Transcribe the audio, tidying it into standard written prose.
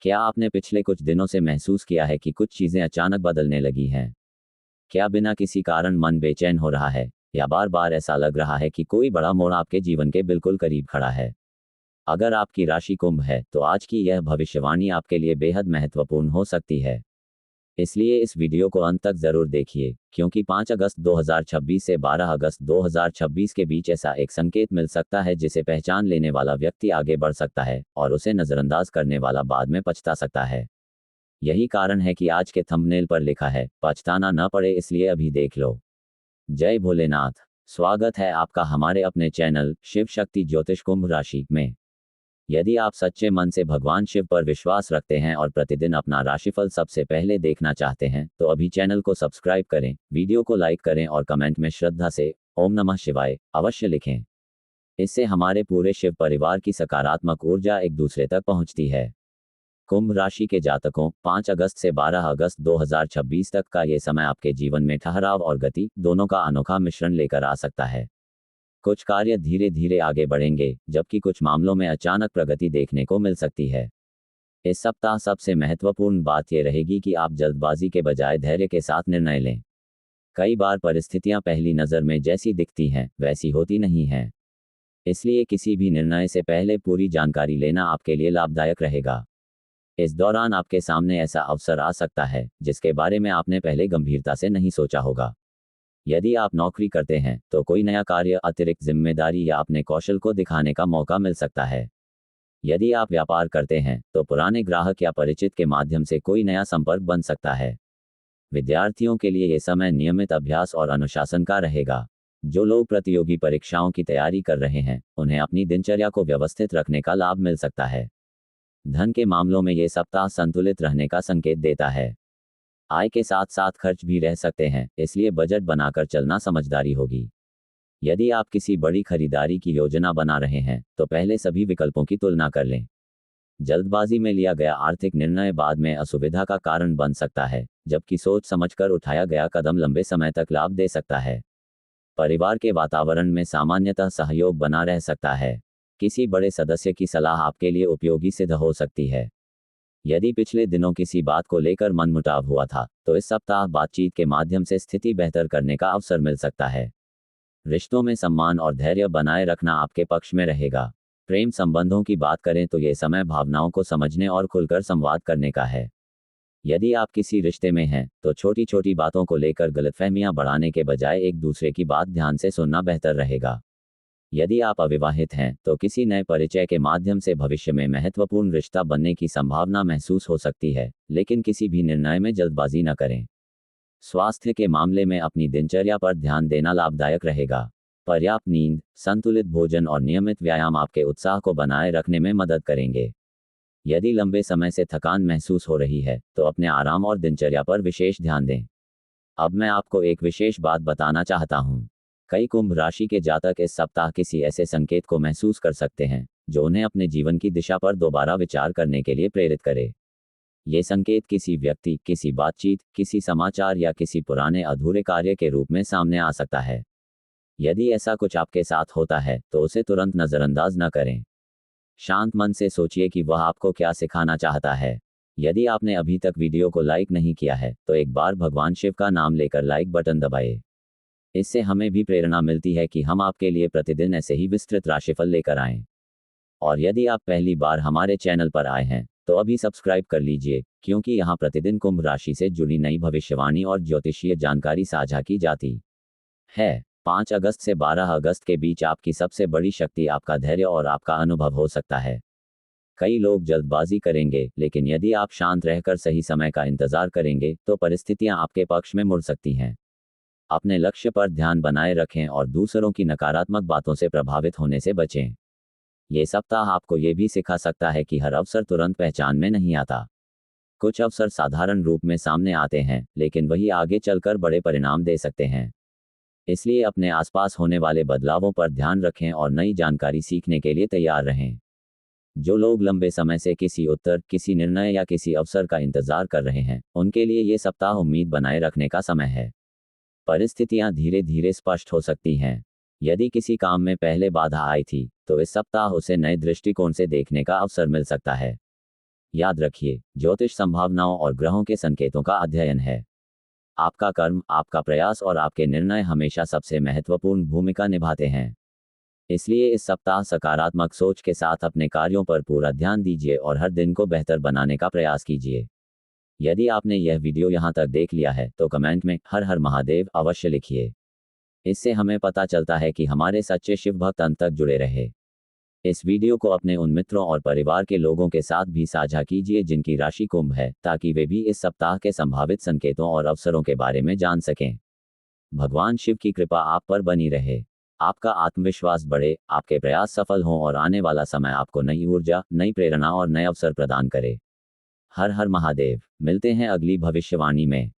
क्या आपने पिछले कुछ दिनों से महसूस किया है कि कुछ चीज़ें अचानक बदलने लगी हैं? क्या बिना किसी कारण मन बेचैन हो रहा है, या बार बार ऐसा लग रहा है कि कोई बड़ा मोड़ आपके जीवन के बिल्कुल करीब खड़ा है? अगर आपकी राशि कुंभ है, तो आज की यह भविष्यवाणी आपके लिए बेहद महत्वपूर्ण हो सकती है। इसलिए इस वीडियो को अंत तक जरूर देखिए, क्योंकि 5 अगस्त 2026 से 12 अगस्त 2026 के बीच ऐसा एक संकेत मिल सकता है जिसे पहचान लेने वाला व्यक्ति आगे बढ़ सकता है और उसे नज़रअंदाज करने वाला बाद में पछता सकता है। यही कारण है कि आज के थंबनेल पर लिखा है, पछताना न पड़े इसलिए अभी देख लो। जय भोलेनाथ। स्वागत है आपका हमारे अपने चैनल शिव शक्ति ज्योतिष कुंभ राशि में। यदि आप सच्चे मन से भगवान शिव पर विश्वास रखते हैं और प्रतिदिन अपना राशिफल सबसे पहले देखना चाहते हैं, तो अभी चैनल को सब्सक्राइब करें, वीडियो को लाइक करें और कमेंट में श्रद्धा से ओम नमः शिवाय अवश्य लिखें। इससे हमारे पूरे शिव परिवार की सकारात्मक ऊर्जा एक दूसरे तक पहुंचती है। कुंभ राशि के जातकों, 5 अगस्त से 12 अगस्त 2026 तक का ये समय आपके जीवन में ठहराव और गति दोनों का अनोखा मिश्रण लेकर आ सकता है। कुछ कार्य धीरे धीरे आगे बढ़ेंगे, जबकि कुछ मामलों में अचानक प्रगति देखने को मिल सकती है। इस सप्ताह सबसे महत्वपूर्ण बात यह रहेगी कि आप जल्दबाजी के बजाय धैर्य के साथ निर्णय लें। कई बार परिस्थितियां पहली नज़र में जैसी दिखती हैं, वैसी होती नहीं हैं। इसलिए किसी भी निर्णय से पहले पूरी जानकारी लेना आपके लिए लाभदायक रहेगा। इस दौरान आपके सामने ऐसा अवसर आ सकता है जिसके बारे में आपने पहले गंभीरता से नहीं सोचा होगा। यदि आप नौकरी करते हैं, तो कोई नया कार्य, अतिरिक्त जिम्मेदारी या अपने कौशल को दिखाने का मौका मिल सकता है। यदि आप व्यापार करते हैं, तो पुराने ग्राहक या परिचित के माध्यम से कोई नया संपर्क बन सकता है। विद्यार्थियों के लिए यह समय नियमित अभ्यास और अनुशासन का रहेगा। जो लोग प्रतियोगी परीक्षाओं की तैयारी कर रहे हैं, उन्हें अपनी दिनचर्या को व्यवस्थित रखने का लाभ मिल सकता है। धन के मामलों में ये सप्ताह संतुलित रहने का संकेत देता है। आय के साथ साथ खर्च भी रह सकते हैं, इसलिए बजट बनाकर चलना समझदारी होगी। यदि आप किसी बड़ी खरीदारी की योजना बना रहे हैं, तो पहले सभी विकल्पों की तुलना कर लें। जल्दबाजी में लिया गया आर्थिक निर्णय बाद में असुविधा का कारण बन सकता है, जबकि सोच समझकर उठाया गया कदम लंबे समय तक लाभ दे सकता है। परिवार के वातावरण में सामान्यतः सहयोग बना रह सकता है। किसी बड़े सदस्य की सलाह आपके लिए उपयोगी सिद्ध हो सकती है। यदि पिछले दिनों किसी बात को लेकर मनमुटाव हुआ था, तो इस सप्ताह बातचीत के माध्यम से स्थिति बेहतर करने का अवसर मिल सकता है। रिश्तों में सम्मान और धैर्य बनाए रखना आपके पक्ष में रहेगा। प्रेम संबंधों की बात करें तो ये समय भावनाओं को समझने और खुलकर संवाद करने का है। यदि आप किसी रिश्ते में हैं, तो छोटी छोटी बातों को लेकर गलतफहमियां बढ़ाने के बजाय एक दूसरे की बात ध्यान से सुनना बेहतर रहेगा। यदि आप अविवाहित हैं, तो किसी नए परिचय के माध्यम से भविष्य में महत्वपूर्ण रिश्ता बनने की संभावना महसूस हो सकती है, लेकिन किसी भी निर्णय में जल्दबाजी न करें। स्वास्थ्य के मामले में अपनी दिनचर्या पर ध्यान देना लाभदायक रहेगा। पर्याप्त नींद, संतुलित भोजन और नियमित व्यायाम आपके उत्साह को बनाए रखने में मदद करेंगे। यदि लंबे समय से थकान महसूस हो रही है, तो अपने आराम और दिनचर्या पर विशेष ध्यान दें। अब मैं आपको एक विशेष बात बताना चाहता हूँ। कई कुंभ राशि के जातक इस सप्ताह किसी ऐसे संकेत को महसूस कर सकते हैं जो उन्हें अपने जीवन की दिशा पर दोबारा विचार करने के लिए प्रेरित करे। ये संकेत किसी व्यक्ति, किसी बातचीत, किसी समाचार या किसी पुराने अधूरे कार्य के रूप में सामने आ सकता है। यदि ऐसा कुछ आपके साथ होता है, तो उसे तुरंत नज़रअंदाज न करें। शांत मन से सोचिए कि वह आपको क्या सिखाना चाहता है। यदि आपने अभी तक वीडियो को लाइक नहीं किया है, तो एक बार भगवान शिव का नाम लेकर लाइक बटन दबाइए। इससे हमें भी प्रेरणा मिलती है कि हम आपके लिए प्रतिदिन ऐसे ही विस्तृत राशिफल लेकर आएं। और यदि आप पहली बार हमारे चैनल पर आए हैं, तो अभी सब्सक्राइब कर लीजिए, क्योंकि यहाँ प्रतिदिन कुंभ राशि से जुड़ी नई भविष्यवाणी और ज्योतिषीय जानकारी साझा की जाती है। 5 अगस्त से 12 अगस्त के बीच आपकी सबसे बड़ी शक्ति आपका धैर्य और आपका अनुभव हो सकता है। कई लोग जल्दबाजी करेंगे, लेकिन यदि आप शांत रहकर सही समय का इंतजार करेंगे, तो परिस्थितियां आपके पक्ष में मुड़ सकती हैं। अपने लक्ष्य पर ध्यान बनाए रखें और दूसरों की नकारात्मक बातों से प्रभावित होने से बचें। ये सप्ताह आपको ये भी सिखा सकता है कि हर अवसर तुरंत पहचान में नहीं आता। कुछ अवसर साधारण रूप में सामने आते हैं, लेकिन वही आगे चलकर बड़े परिणाम दे सकते हैं। इसलिए अपने आसपास होने वाले बदलावों पर ध्यान रखें और नई जानकारी सीखने के लिए तैयार रहें। जो लोग लंबे समय से किसी उत्तर, किसी निर्णय या किसी अवसर का इंतजार कर रहे हैं, उनके लिए ये सप्ताह उम्मीद बनाए रखने का समय है। परिस्थितियां धीरे धीरे स्पष्ट हो सकती हैं। यदि किसी काम में पहले बाधा आई थी, तो इस सप्ताह उसे नए दृष्टिकोण से देखने का अवसर मिल सकता है। याद रखिए, ज्योतिष संभावनाओं और ग्रहों के संकेतों का अध्ययन है। आपका कर्म, आपका प्रयास और आपके निर्णय हमेशा सबसे महत्वपूर्ण भूमिका निभाते हैं। इसलिए इस सप्ताह सकारात्मक सोच के साथ अपने कार्यों पर पूरा ध्यान दीजिए और हर दिन को बेहतर बनाने का प्रयास कीजिए। यदि आपने यह वीडियो यहाँ तक देख लिया है तो कमेंट में हर हर महादेव अवश्य लिखिए। इससे हमें पता चलता है कि हमारे सच्चे शिव भक्त अंत तक जुड़े रहे। इस वीडियो को अपने उन मित्रों और परिवार के लोगों के साथ भी साझा कीजिए जिनकी राशि कुंभ है, ताकि वे भी इस सप्ताह के संभावित संकेतों और अवसरों के बारे में जान सकें। भगवान शिव की कृपा आप पर बनी रहे, आपका आत्मविश्वास बढ़े, आपके प्रयास सफल हों और आने वाला समय आपको नई ऊर्जा, नई प्रेरणा और नए अवसर प्रदान करे। हर हर महादेव। मिलते हैं अगली भविष्यवाणी में।